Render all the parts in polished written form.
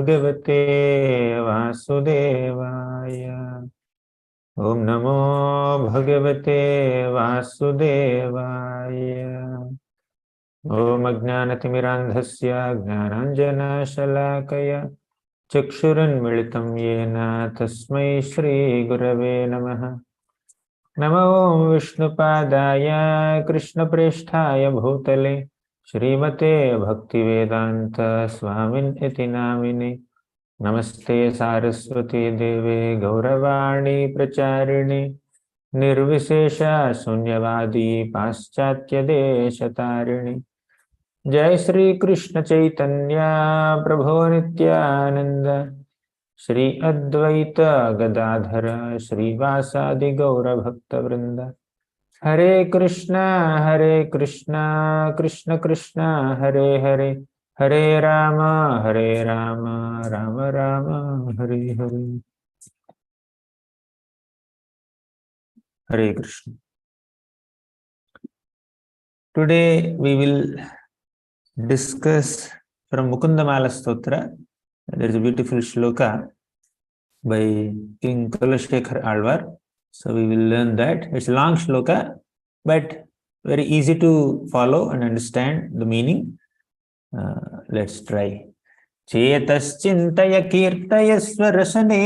भगवते वासुदेवाय। ओम नमो भगवते वासुदेवाय। ओम अज्ञानतिमिरान्धस्य ज्ञानाञ्जनशलाकया चक्षुरुन्मिलितं येन तस्मै श्रीगुरवे नमः। नमो विष्णुपादाय कृष्णप्रेष्ठाय भूतले श्रीमते भक्तिवेदांत स्वामिन् इति नामिने। नमस्ते सारस्वती देवे गौरवाणी प्रचारिणे निर्विशेष शून्यवादी पाश्चात्य देशतारिणे। जय श्री कृष्ण चैतन्य प्रभो नित्यानंद श्री अद्वैत गदाधर श्रीवासादि गौर भक्त वृंद। हरे कृष्णा कृष्ण कृष्ण हरे हरे, हरे Ram Ram Ram Hare Hare. Hare Krishna. Today we will discuss from Mukunda-Mālā Stotra. There is a beautiful shloka by King Kulashekar Alvar. So we will learn that. It's a long shloka, but very easy to follow and understand the meaning. Let's try. Chetaschintaya kirtayasva rasane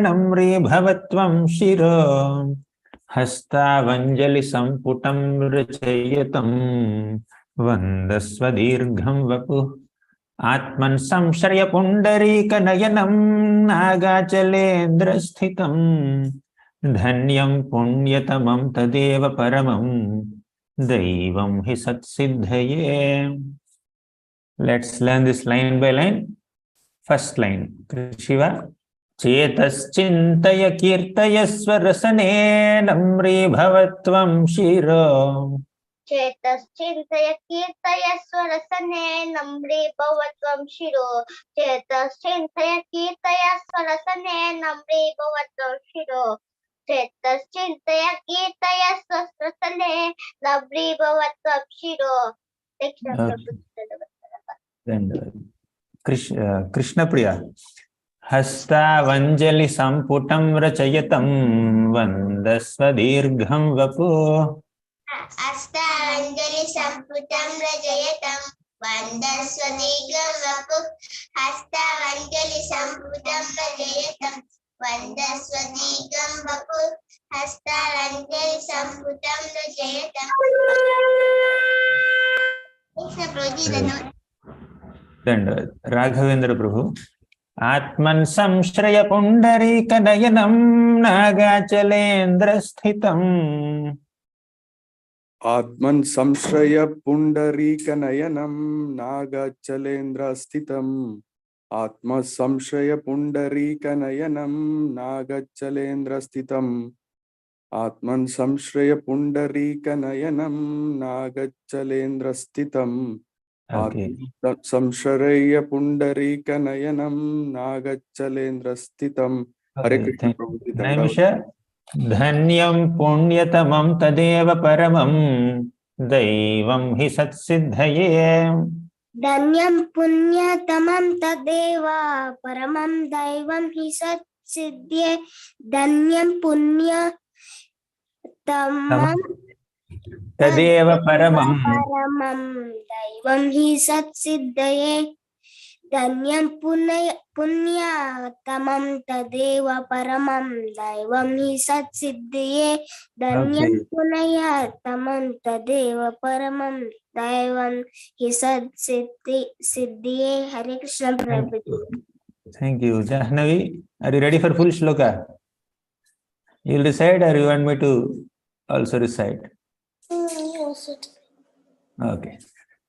namri bhavatvam shiro हस्तावंजलि संपुटं रचयितं वन्दस्व दीर्घं वपुः आत्मन् संश्रय पुण्डरीकनयनं नागाचलेन्द्रस्थितं धन्यं पुण्यतमं तदेव परमं दैवं हि सत्सिद्धये। Let's learn this line by line. First line, Shiva. चेतश्चिन्तय कीर्तयस्व रसने नम्री भवत्वं शिरो। चेतश्चिन्तय कीर्तयस्व रसने नम्री भवत्वं शिरो। चेतश्चिन्तय कीर्तयस्व रसने नम्री भवत्वं शिरो। चेतश्चिन्तय कीर्तयस्व रसने नम्री भवत्वं शिरो। कृष्ण प्रिया। हस्तावंजलि संपुटं रचयितं वन्दस्व दीर्घं वपुः। हस्तावंजलि संपुटं रचयितं वन्दस्व दीर्घं वपुः। हस्तावंजलि संपुटं रचयितं वन्दस्व दीर्घं वपुः। हस्तावंजलि संपुटं रचयितं। धन्यवाद। राघवेंद्र प्रभु। आत्मन् संश्रय पुण्डरीकनयनं नागाचलेन्द्रस्थितम्। आत्मन् संश्रय पुण्डरीकनयनं नागाचलेन्द्रस्थितम्। आत्म संश्रय पुण्डरीकनयनं नागाचलेन्द्रस्थितम्। आत्मन् संश्रय पुण्डरीकनयनं नागाचलेन्द्रस्थितम्। संश्रय पुण्डरीकनयनं नागाचलेन्द्रस्थितम्। हरे कृष्ण प्रभु। धन्यं पुण्यतमं तदेव परमं दैवं हि सत्सिद्धये। धन्यं पुण्यतमं तदेव परमं दैवं हि सत्सिद्धये। धन्यं पुण्यतमं तदेव परमं दैवं हि सत्सिद्धये। धन्यं पुण्यतमं तदेव परमं दैवं हि सत्सिद्धये। धन्यं पुण्यतमं तदेव परमं दैवं हि सत्सिद्धये। हरे कृष्ण प्रभु। Thank you. Jahnavi, are you ready for full shloka? You will recite or you want me to also recite? Okay.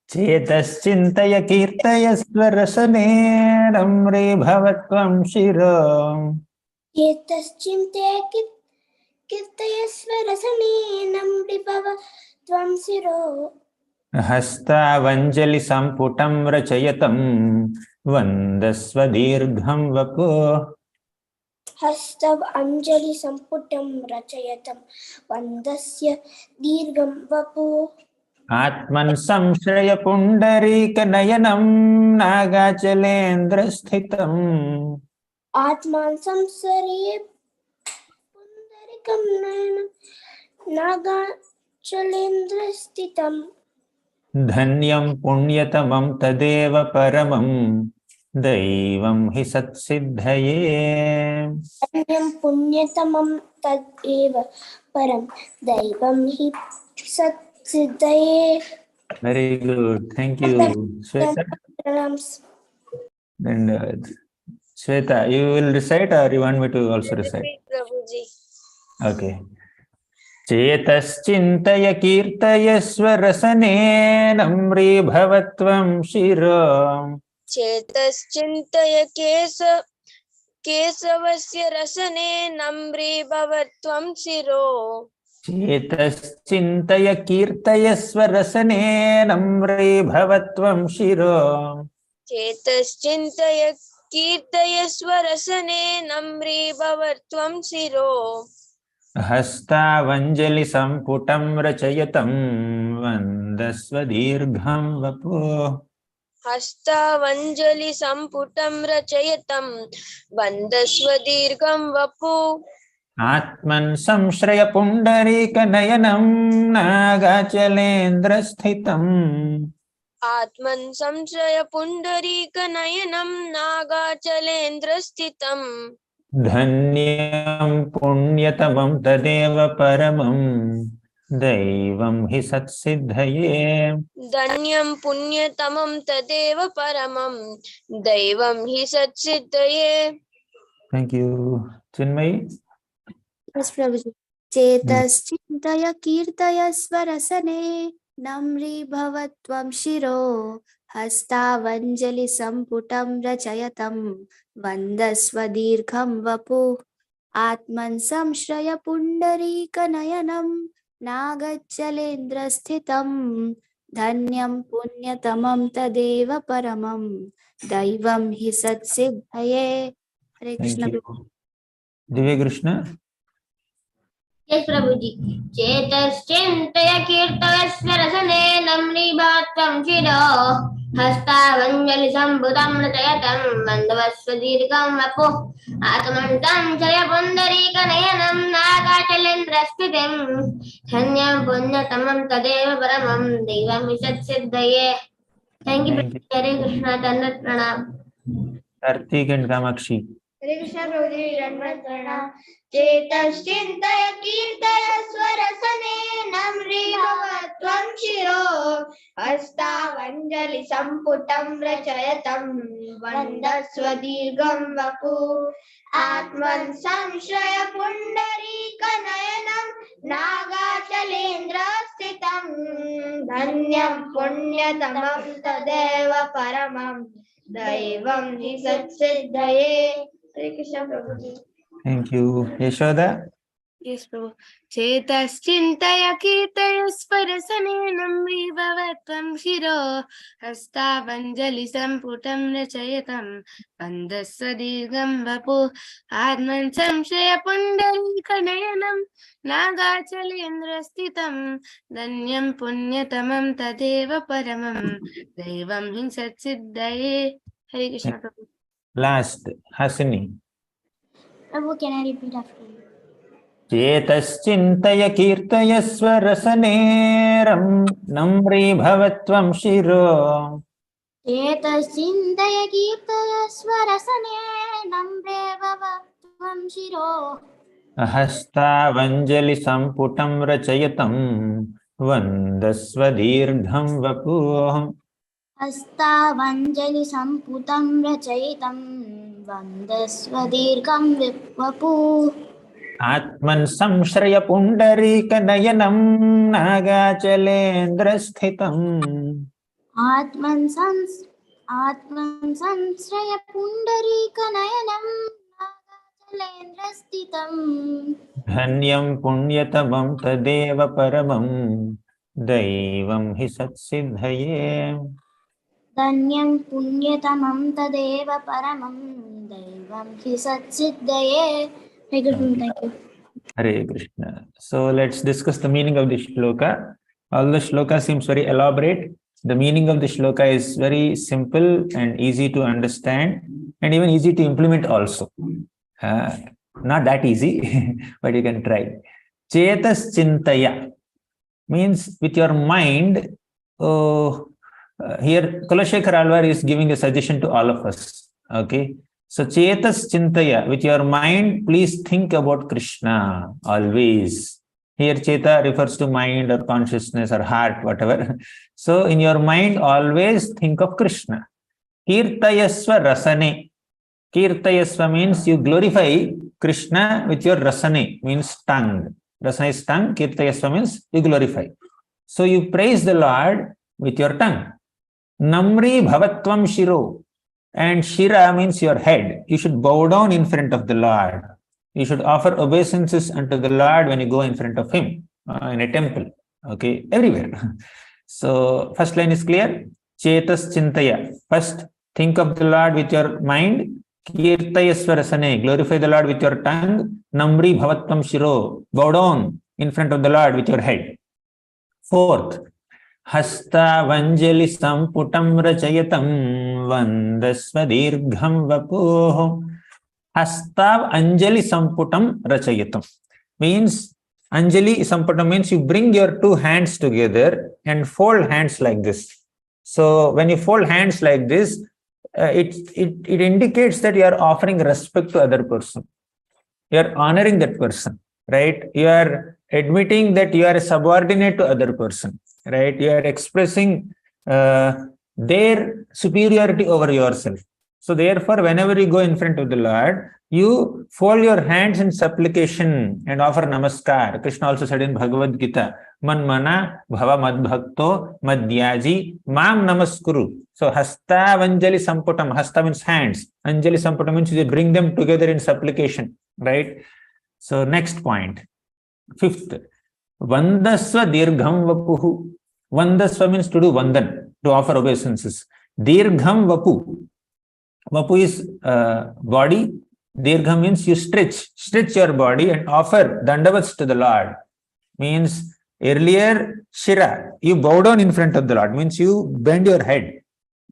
चेतश्चिन्तय कीर्तयस्व रसने नम्रे भवत्वं शिरो। चेतश्चिन्तय कीर्तयस्व रसने नम्रे भवत्वं शिरो। हस्तावंजलि संपुटं रचयितं वन्दस्व दीर्घं वपुः। हस्तावंजलि संपुटं रचयितं वन्दस्य दीर्घं वपुः। Atman samshraya pundarika nayanam nagachalendra sthitam. Atman samsariye pundarikam nayanam nagachalendra sthitam. Dhanyam punyatamam tadeva paramam daivam hi satsiddhaye. Dhanyam punyatamam tadeva param daivam hi satsiddhaye. Very good. Thank you, Shweta. Pranams. And Shweta, you will recite or you want me to also recite? Prabhuji. Okay. चेतश्चिन्तय कीर्तयस्व रसने नम्री भवत्वं शिरो. चेतश्चिन्तय केशवस्य रसने नम्री भवत्वं शिरो. चेतश्चिन्तय कीर्तयस्व रसने नम्री भवत्वं शिरो. चेतश्चिन्तय कीर्तयस्व रसने नम्री भवत्वं शिरो. हस्तावञ्जलि सम्पुटं रचयतं वन्दस्व दीर्घं वपु. हस्तावञ्जलि सम्पुटं रचयतं वन्दस्व दीर्घं वपु. आत्मन् संश्रय पुण्डरीक नयनं नागाचलेन्द्र स्थितम्. आत्मन् संश्रय पुण्डरीक नयनं नागाचलेन्द्र स्थितम्. धन्यं पुण्यतमं तदेव परमं दैवं हि सत्सिद्धये. धन्यं पुण्यतमं तदेव परमं दैवं हि सत्सिद्धये. Thank you. Chinmayi. Yes, Prabhuji. Chetaschintaya kirtaya swarasane namri bhavatvam shiro hastavanjali samputam rachayatam vandasva dirgham vapu atman samshraya pundarika nayanam nagachalendra sthitam dhanyam punyatamam tadeva paramam daivam hi satsiddhaye. Hare Krishna. Thank you. Divya Krishna. Yes, Prabhuji. Chetaschintaya kirtayasya rasane namri bhattam shiro hastavanjali sambutam rachayatam vandavasva dirgham vapu atmantam chaya pundarika nayanam nagachalendra sthitam dhanyam punyatamam tadeva paramam devam satsiddhaye. Thank you, Prabhuji. Hare Krishna. Dandat pranam. Kartik and Kamakshi. Hare Krishna, Prabhuji. Dandat pranam. चेतश्चिन्तय कीर्तय स्वरसने नम्री भवत्वं शिरो हस्तावञ्जलि सम्पुटं रचयतं वन्दस्व दीर्घं वपु आत्मन् संश्रय पुण्डरीकनयनं नागाचलेन्द्र स्थितं धन्यं पुण्यतमं तदेव परमं दैवं हि सत्सिद्धये. हरे कृष्ण प्रभुजी. Thank you. Yashoda. Yes, Prabhu. Chetaschintaya kirtaya swarasane namri bhavatvam shiro hastavanjali samputam rachayatam vandasva dirgham vapu atman samshaya pundarika nayanam nagachalendra sthitam dhanyam punyatamam tadeva paramam daivam hi satsiddhaye. Hare Krishna, Prabhu. Last, Hasini. Prabhu, can I repeat after you? चेतश्चिन्तय कीर्तयस्व रसने नम्री भवत्वं शिरो. चेतश्चिन्तय कीर्तय स्वरसने नम्रे भवत्वं शिरो हस्तावञ्जलि सम्पुटं रचयतं वन्दस्व दीर्घं वपु. हस्तावञ्जलि सम्पुतं रचयितं वन्दस्व दीर्घं वपु आत्मन् संश्रय पुण्डरीक नयनं नागाचलेन्द्र स्थितम्. आत्मन् संश्रय पुण्डरीकनयनं नागाचलेन्द्र स्थितम् धन्यं पुण्यतमं तदेव परमं दैवं हि सत्सिद्धये. धन्यं पुण्यतमं तदेव परमं दैवं हि सत्सिद्धये. Thank you. Hare Krishna. So let's discuss the meaning of this shloka. All the shloka seems very elaborate. The meaning of the shloka is very simple and easy to understand, and even easy to implement also. Not that easy, but you can try. Chetas chintaya means with your mind. Here Kulashekar Alvar is giving a suggestion to all of us. Okay. So chetas chintaya, with your mind, please think about Krishna always. Here cheta refers to mind or consciousness or heart, whatever. So in your mind, always think of Krishna. Kirtayasva rasane. Kirtayasva means you glorify Krishna with your rasane, means tongue. Rasana is tongue, kirtayasva means you glorify. So you praise the Lord with your tongue. Namri bhavatvam shiro. And shira means your head. You should bow down in front of the Lord. You should offer obeisances unto the Lord when you go in front of him, in a temple, okay, everywhere. So first line is clear. Chetas chintaya. First, think of the Lord with your mind. Kirtayasvarasane. Glorify the Lord with your tongue. Namri bhavatvam shiro. Bow down in front of the Lord with your head. Fourth, hasta vanjali samputam rachayatam vandasva dirgham vapuho. Hasta Anjali Samputam Rachayatam means Anjali Samputam means you bring your two hands together and fold hands like this. So when you fold hands like this, it indicates that you are offering respect to other person. You are honoring that person, right? You are admitting that you are a subordinate to other person, right? You are expressing their superiority over yourself. So therefore, whenever you go in front of the Lord, you fold your hands in supplication and offer namaskar. Krishna also said in Bhagavad Gita, Manmana bhava madbhakto madhyaji mam namaskuru. So hasta vanjali samputam. Hasta means hands. Anjali samputam means you bring them together in supplication, right? So next point. Fifth, vandasva dirgham vapuhu. Vandasva means to do vandan, to offer obeisances. Dirgham vapu. Vapu is body. Dirgham means you stretch your body and offer dandavats to the Lord. Means earlier Shira, you bow down in front of the Lord, means you bend your head,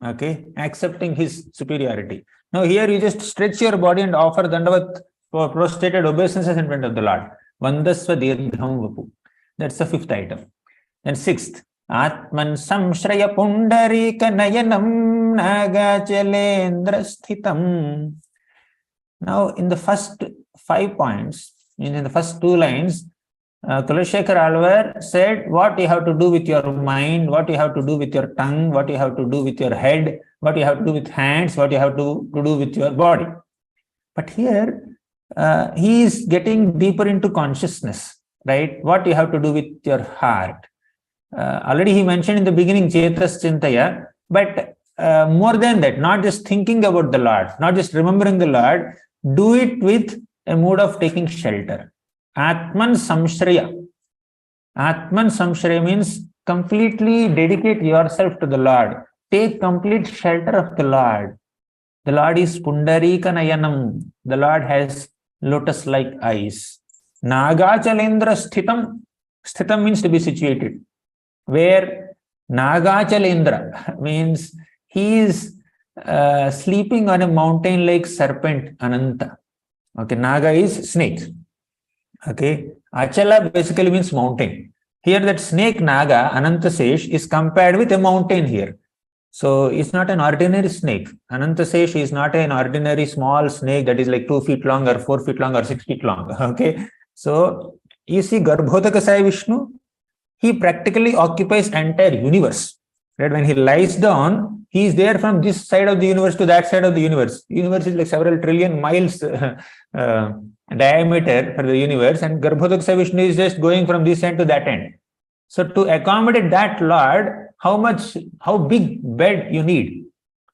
okay, accepting his superiority. Now here you just stretch your body and offer dandavat for prostrated obeisances in front of the Lord. Vandasva dirgham vapu. That's the fifth item. Then sixth, Atman samshraya pundarika nayanam nagachalendra sthitam. Now, in the first 5 points, in the first 2 lines, Kulashekar Alvar said what you have to do with your mind, what you have to do with your tongue, what you have to do with your head, what you have to do with hands, what you have to do with your body. But here, he is getting deeper into consciousness, right? What you have to do with your heart. Already he mentioned in the beginning, Chetas Chintaya, but more than that, not just thinking about the Lord, not just remembering the Lord, do it with a mood of taking shelter. Atman Samshraya. Atman Samshraya means completely dedicate yourself to the Lord. Take complete shelter of the Lord. The Lord is Pundarika Nayanam. The Lord has lotus-like eyes. Nagachalendra Sthitam. Sthitam means to be situated. Where Nagachalendra means he is sleeping on a mountain like serpent, Ananta. Okay, Naga is snake. Okay, Achala basically means mountain. Here that snake Naga, Anantasesh, is compared with a mountain here. So it's not an ordinary snake. Anantasesh is not an ordinary small snake that is like 2 feet long or 4 feet long or 6 feet long. Okay, so you see Garbhodakasaya Vishnu, he practically occupies entire universe. Right? When he lies down, he is there from this side of the universe to that side of the universe. The universe is like several trillion miles diameter for the universe, and Garbhodakasaya Vishnu is just going from this end to that end. So to accommodate that Lord, how big bed you need?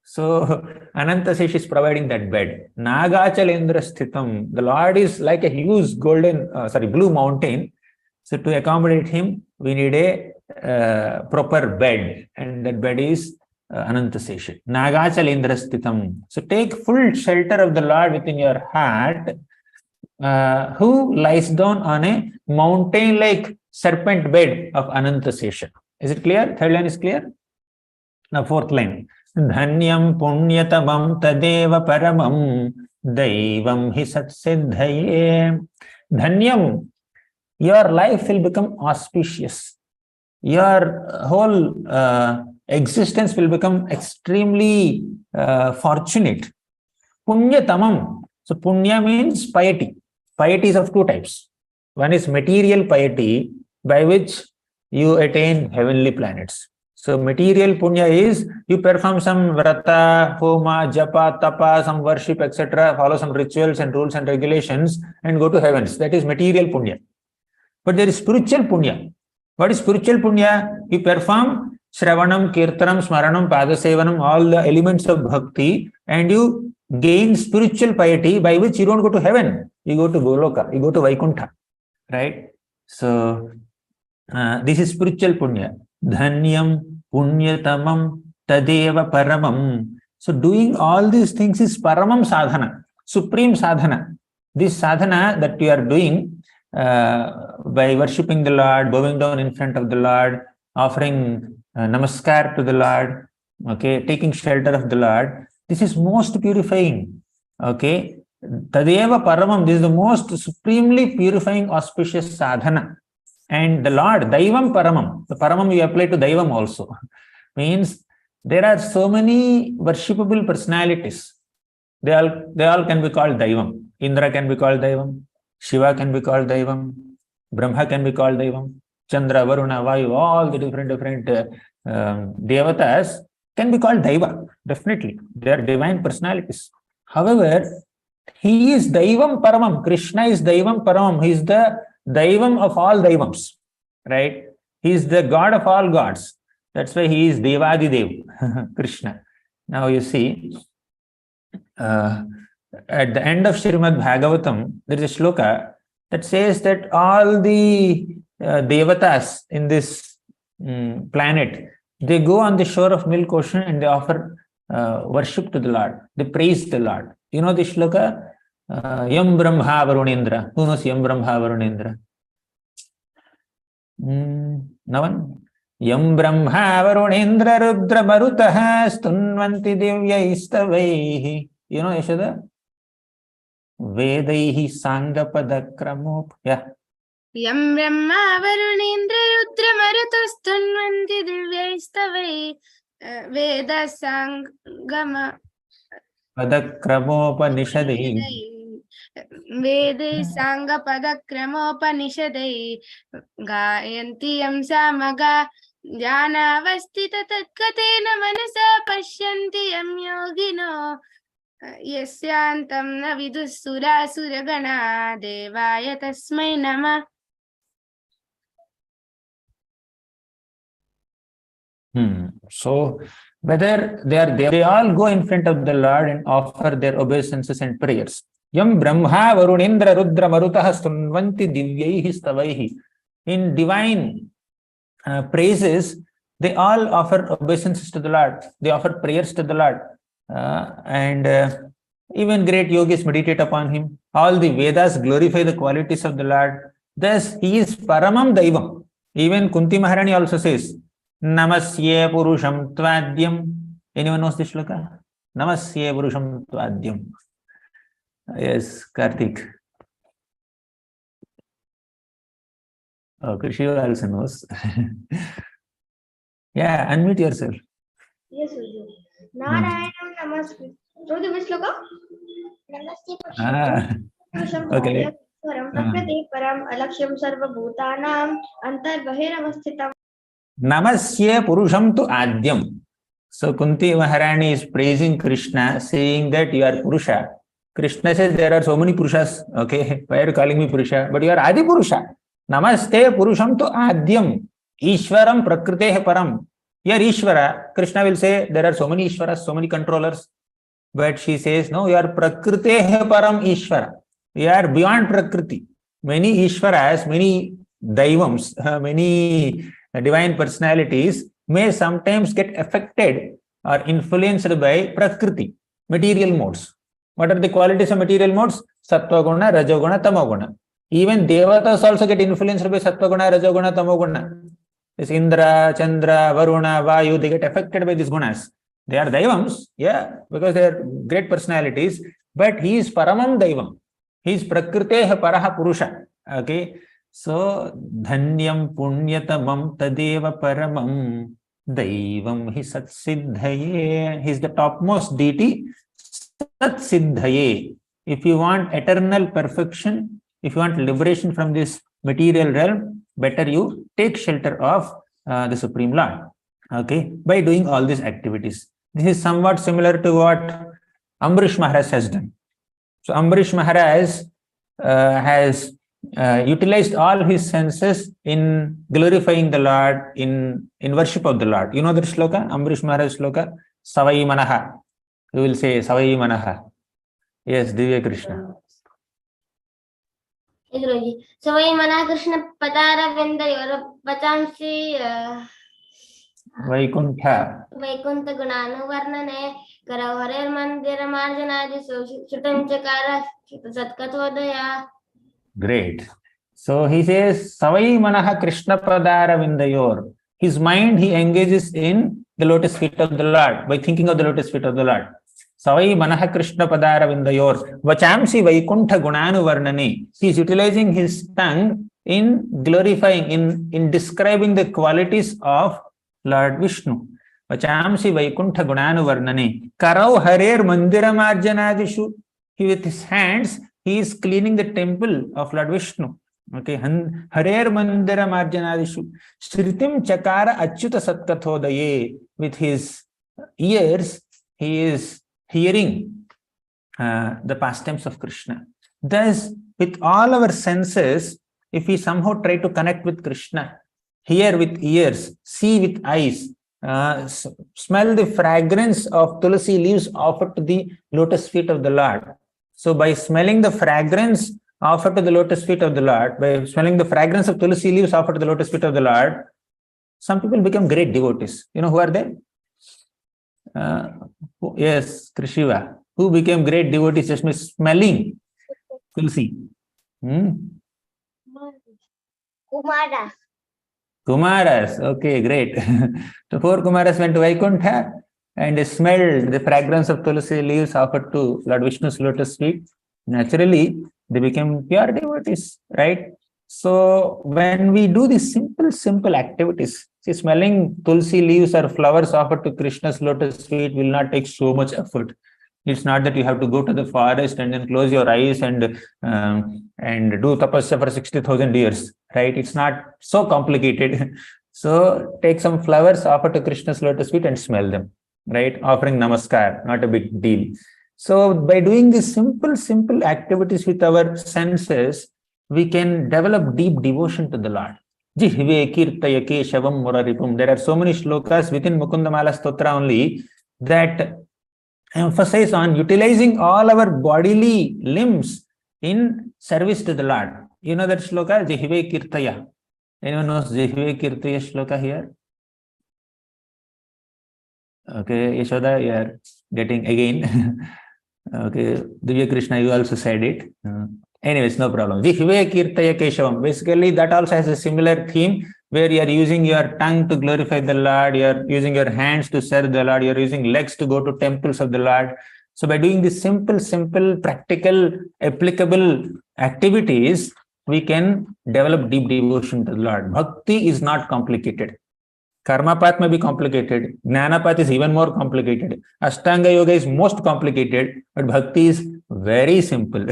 So Anantasesh is providing that bed. Nagachalendra Sthitam. The Lord is like a huge blue mountain. So to accommodate him, we need a proper bed, and that bed is Anantasesha. Nagachalendra Sthitam. So take full shelter of the Lord within your heart. who lies down on a mountain-like serpent bed of Ananta Sesha. Is it clear? Third line is clear? Now fourth line. Dhanyam punyatamam tadeva paramam daivam hi satsiddhaye. Dhanyam, your life will become auspicious. Your whole existence will become extremely fortunate. Punyatamam. So punya means piety. Piety is of two types. One is material piety, by which you attain heavenly planets. So material punya is you perform some vrata, homa, japa, tapa, some worship, etc., follow some rituals and rules and regulations and go to heavens. That is material punya. But there is spiritual punya. What is spiritual punya? You perform Shravanam, Kirtanam, Smaranam, Padasevanam, all the elements of bhakti, and you gain spiritual piety by which you don't go to heaven. You go to Goloka, you go to Vaikuntha. Right? So, this is spiritual punya. Dhanyam punyatamam tadeva paramam. So, doing all these things is paramam sadhana, supreme sadhana. This sadhana that you are doing by worshipping the Lord, bowing down in front of the Lord, offering namaskar to the Lord, okay, taking shelter of the Lord, this is most purifying. Okay, Tadeva Paramam, this is the most supremely purifying, auspicious sadhana. And the Lord, Daivam Paramam, the Paramam you apply to Daivam also, means there are so many worshipable personalities. They all can be called Daivam. Indra can be called Daivam, Shiva can be called Daivam, Brahma can be called Daivam, Chandra, Varuna, Vayu, all the different Devatas can be called Daiva. Definitely, they are divine personalities. However, he is Daivam Paramam. Krishna is Daivam Paramam. He is the Daivam of all Daivams. Right? He is the God of all gods. That's why he is Devadi Dev, Krishna. Now you see, at the end of Srimad Bhagavatam, there is a sloka that says that all the Devatas in this planet, they go on the shore of Milk Ocean and they offer worship to the Lord. They praise the Lord. You know the shloka? Yam Brahma Varunendra. Who knows Yam Brahma Varunendra? No one? Yam Brahma Varunendra Rudra Marutaha Stunvanti Divya Istavaihi. You know Yashoda? Vedaihi Sanghapada Kramop. Yeah. Yam Brahma Varunendra Rudra Marutastunvanti Divyaistavai Veda Sangama Padakramopanishadai. Vede Sangha Padakramopanishadai Gayanti Yam Samaga Jana Vastita Tatkatena Manasa Pashyanti Yam Yogino Yasyantam na vidusura suragana devaya tasmai nama. So, whether they all go in front of the Lord and offer their obeisances and prayers. Yam Brahma Varunendra Rudra Marutaha Stunvanti Divyaihi Stavaihi. In divine praises, they all offer obeisances to the Lord. They offer prayers to the Lord. And even great yogis meditate upon him. All the Vedas glorify the qualities of the Lord. Thus, he is Paramam Daivam. Even Kunti Maharani also says, Namasye Purusham Tvadyam. Anyone knows this shloka? Namasye Purusham Tvadyam. Yes, Karthik. Oh, Krishna also knows. Yeah, unmute yourself. Yes, Viju. Narayanam Namaste. Know the shloka? Namaste. Okay. Param Prakriti Param Alakshyam Sarva Bhutanam Antar Bahiramasthita. Namasya Purusham tu Adyam. So Kunti Maharani is praising Krishna, saying that you are Purusha. Krishna says there are so many Purushas. Okay, why are you calling me Purusha? But you are Adi Purusha. Namaste Purusham tu Adyam. Ishwaram Prakritehe Param. Here Ishvara, Krishna will say there are so many Ishvaras, so many controllers. But she says, no, you are Prakritehe Param Ishvara. You are beyond Prakriti. Many Ishvaras, many Daivams, many divine personalities may sometimes get affected or influenced by Prakriti, material modes. What are the qualities of material modes? Sattva guna, Rajoguna, Tamoguna. Even Devatas also get influenced by Sattva guna, Rajoguna, Tamoguna. This Indra, Chandra, Varuna, Vayu, they get affected by these gunas. They are Daivams, yeah, because they are great personalities, but he is Paramam Daivam. He is Prakriteha Paraha Purusha. Okay, so Dhanyam Punyatamam Tadeva Paramam Daivam Hi Satsiddhaye. He is the topmost deity, Satsiddhaye. If you want eternal perfection, if you want liberation from this material realm, better you take shelter of the Supreme Lord. Okay, by doing all these activities. This is somewhat similar to what Ambarish Maharaj has done. So Ambarish Maharaj has utilized all his senses in glorifying the Lord, in worship of the Lord. You know the sloka, Ambarish Maharaj sloka, Savai Manaha. You will say Savai Manaha. Yes, Divya Krishna. Savai Mana Krishna Padara Vindayor Pachamsi Vaikuntha. Vaikuntha Gunanu Varnane Karavarer Mandira Marjanadi Sutam Chakara Satkatodaya. Great. So he says, Savai Manaha Krishna Padara Vindayor. His mind, he engages in the lotus feet of the Lord by thinking of the lotus feet of the Lord. Savai Manaha Krishna Padara Vindayor. Vachamsi Vaikuntha Gunanu Varnani. He is utilizing his tongue in glorifying, in describing the qualities of Lord Vishnu. Vachamsi Vaikuntha Gunanu Varnani. Karau Harer Mandira Marjanadishu. He with his hands, he is cleaning the temple of Lord Vishnu. Okay, Harer Mandira Marjanadishu. Shritim Chakara Achyuta Satkathodaye. With his ears, he is hearing the pastimes of Krishna. Thus, with all our senses, if we somehow try to connect with Krishna, hear with ears, see with eyes, smell the fragrance of tulsi leaves offered to the lotus feet of the Lord. So by smelling the fragrance offered to the lotus feet of the Lord, by smelling the fragrance of tulsi leaves offered to the lotus feet of the Lord, some people become great devotees. You know who are they? Yes, Krishiva. Who became great devotees just by smelling tulsi? Kumara. Kumaras. Okay, great. So 4 Kumaras went to Vaikuntha and they smelled the fragrance of tulsi leaves offered to Lord Vishnu's lotus feet. Naturally, they became pure devotees, right? So when we do these simple activities, see, smelling tulsi leaves or flowers offered to Krishna's lotus feet will not take so much effort. It's not that you have to go to the forest and then close your eyes and do tapasya for 60,000 years, right? It's not so complicated. So take some flowers offered to Krishna's lotus feet and smell them, right? Offering namaskar, not a big deal. So by doing these simple activities with our senses, we can develop deep devotion to the Lord. Jihve kirtaya keshavam muraripum. There are so many slokas within Mukundamala Stotra only that emphasize on utilizing all our bodily limbs in service to the Lord. You know that sloka, Jihve kirtaya. Anyone knows Jihve kirtaya shloka here? Okay, Yashoda, you are getting again. Okay, Divya Krishna, you also said it. Anyways, no problem. Jihve kirtaya keshavam. Basically, that also has a similar theme where you are using your tongue to glorify the Lord, you are using your hands to serve the Lord, you are using legs to go to temples of the Lord. So by doing these simple, practical, applicable activities, we can develop deep devotion to the Lord. Bhakti is not complicated. Karma path may be complicated. Jnana path is even more complicated. Ashtanga yoga is most complicated, but bhakti is very simple.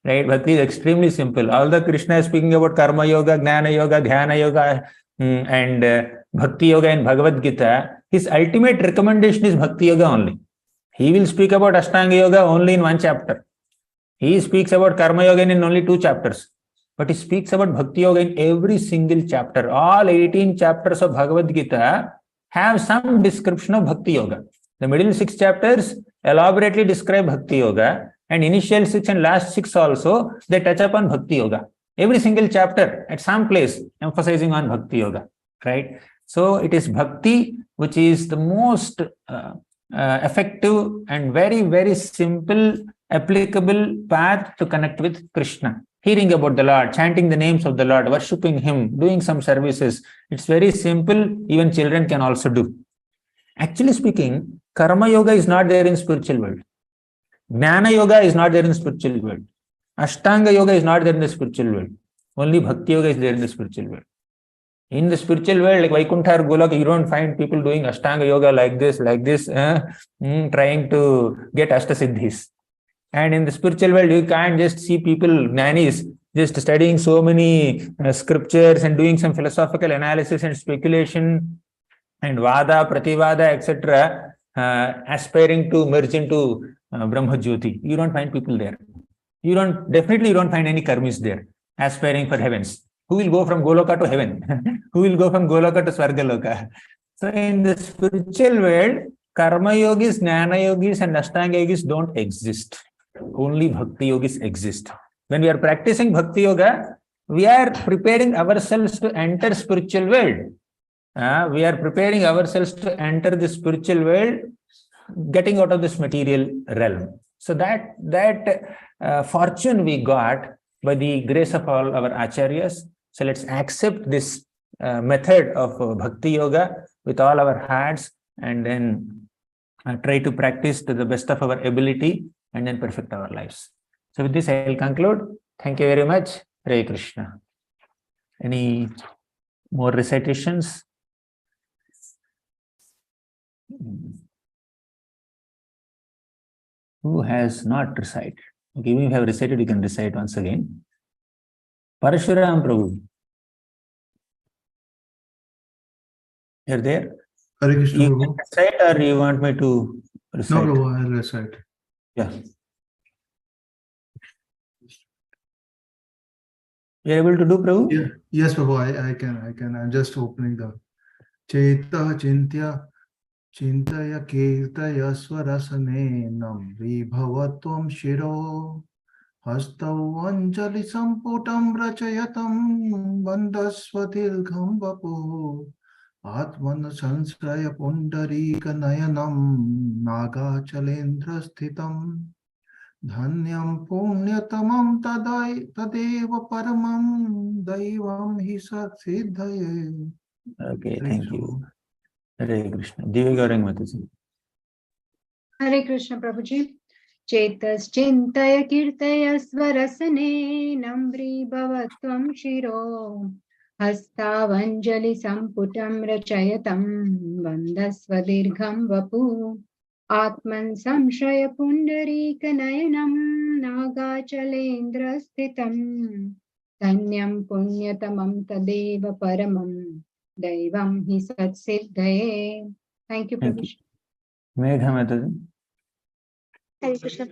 Right? Bhakti is extremely simple. Although Krishna is speaking about karma yoga, jnana yoga, dhyana yoga, and bhakti yoga in Bhagavad Gita, his ultimate recommendation is bhakti yoga only. He will speak about Ashtanga yoga only in 1 chapter. He speaks about karma yoga in only 2 chapters. But he speaks about Bhakti Yoga in every single chapter. All 18 chapters of Bhagavad Gita have some description of Bhakti Yoga. The middle 6 chapters elaborately describe Bhakti Yoga, and initial 6 and last 6 also, they touch upon Bhakti Yoga. Every single chapter at some place emphasizing on Bhakti Yoga, right? So it is Bhakti which is the most effective and very, very simple, applicable path to connect with Krishna. Hearing about the Lord, chanting the names of the Lord, worshipping Him, doing some services. It's very simple. Even children can also do. Actually speaking, Karma Yoga is not there in spiritual world. Jnana Yoga is not there in spiritual world. Ashtanga Yoga is not there in the spiritual world. Only Bhakti Yoga is there in the spiritual world. In the spiritual world, like Vaikuntha or Golaka, you don't find people doing Ashtanga Yoga like this, trying to get Ashtasiddhis. And in the spiritual world, you can't just see people, jnanis, just studying so many scriptures and doing some philosophical analysis and speculation and Vada, Prativada, etc., aspiring to merge into Brahma Jyoti. You don't find people there. You don't find any karmis there, aspiring for heavens. Who will go from Goloka to heaven? Who will go from Goloka to Svargaloka? So in the spiritual world, Karma Yogis, Jnana Yogis and Ashtanga Yogis don't exist. Only Bhakti Yogis exist. When we are practicing Bhakti Yoga, we are preparing ourselves to enter spiritual world. We are preparing ourselves to enter the spiritual world, getting out of this material realm. So that fortune we got by the grace of all our acharyas. So let's accept this method of Bhakti Yoga with all our hearts and then try to practice to the best of our ability and then perfect our lives. So with this, I will conclude. Thank you very much. Hare Krishna. Any more recitations? Who has not recited? Okay, even if you have recited, you can recite once again. Parashuram Prabhu. You're there? Hare Krishna, You Prabhu. can recite or you want me to recite? No, Prabhu, I'll recite. Yeah. You're able to do, Prabhu? Yeah. Yes, Prabhu, I can. I'm just opening the Cheta Chintaya Kirtaya Swarasane Namri Bhavatvam Shiro Hastau Anjali Samputam Rachayatam Bandasvatilgham Vapu Atman Sansraya Pundarika Nayanam Naga Chalendra Sthitam Dhanyam Punyatamam Tadeva Paramam Daivam Hisa Siddhaye. Okay, thank you. Hare Krishna. Divya Gauranga Mataji. Hare Krishna, Prabhuji. Chetas Chintaya Kirtaya Swarasane Namri Bhavatvam Shiro Hastavanjali Samputam Rachayatam Vandasvadirgham Vapu Atman Samshraya Pundarika Nayanam Nagachalendra Sthitam Dhanyam Punyatamam Tadeva Paramam Daivam Hi Sat Siddhaye. Thank you, Thank you. Prabhuji. Megha Mataji. Hare Krishna,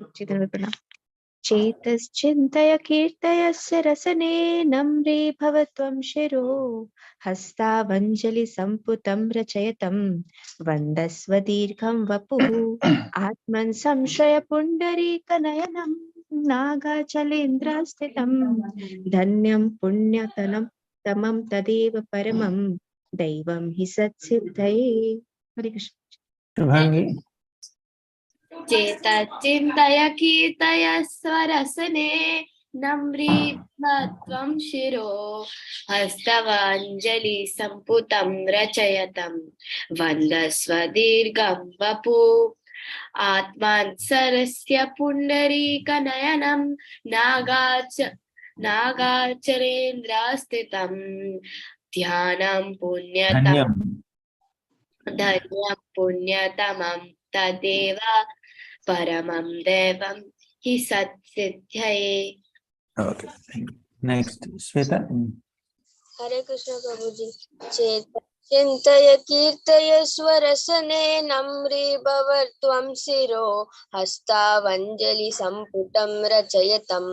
Chetaschintaya Kirtayasya Rasane Namri Bhavatvam Shiro Hastavanjali Samputam Rachayatam Vandasvadirgham Vapuhu Atman Samshraya Pundarika Nayanam Naga Chalendra Sthitam Dhanyam Punyatanam Tamam Tadeva Paramam Daivam Hi Sat Siddhaye. Hare Krishna. Shubhangi. Chetaschintaya Kirtaya Swarasane Namri Bhavatvam Shiro Hastavanjali Samputam Rachayatam Vandasvadirgham Vapu Atman Sarasya Pundarika Nayanam Nagachalendra Sthitam Dhyanam Dhanyam Punyatamam Tadeva Paramam Devam Hi Sat Siddhaye. Okay, thank you. Next, Shweta. Hare Krishna Prabhuji. Chintaya Kirtaya Swarasane Namri Bhavatvam Shiro Hastavanjali Samputam Rachayatam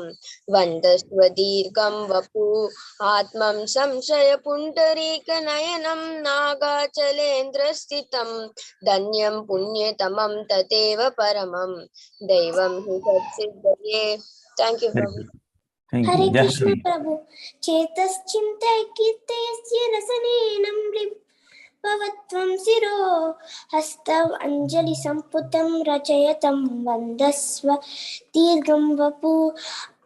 Vandasvadirgham Vapu Atmam Samshaya Pundarika Nayanam Naga Chalendra Sthitam Dhanyam Punyatamam Tadeva Paramam Daivam Hi Sat Siddhaye. Thank you, Prabhu. Thank you. Hare Krishna Jasmine. Prabhu. Chetas Chintaya Kirtayasya Rasane Namri भवत्वं शिरो हस्तव अञ्जलिसम्पुतं रचयतं वन्दस्व दीर्घं वपु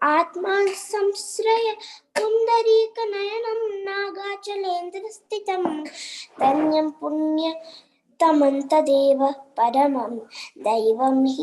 आत्मा संश्रय पुण्डरीकनयनं नागाचलेन्द्रस्थितं धन्यं पुण्यतमं तदेव परमं दैवं हि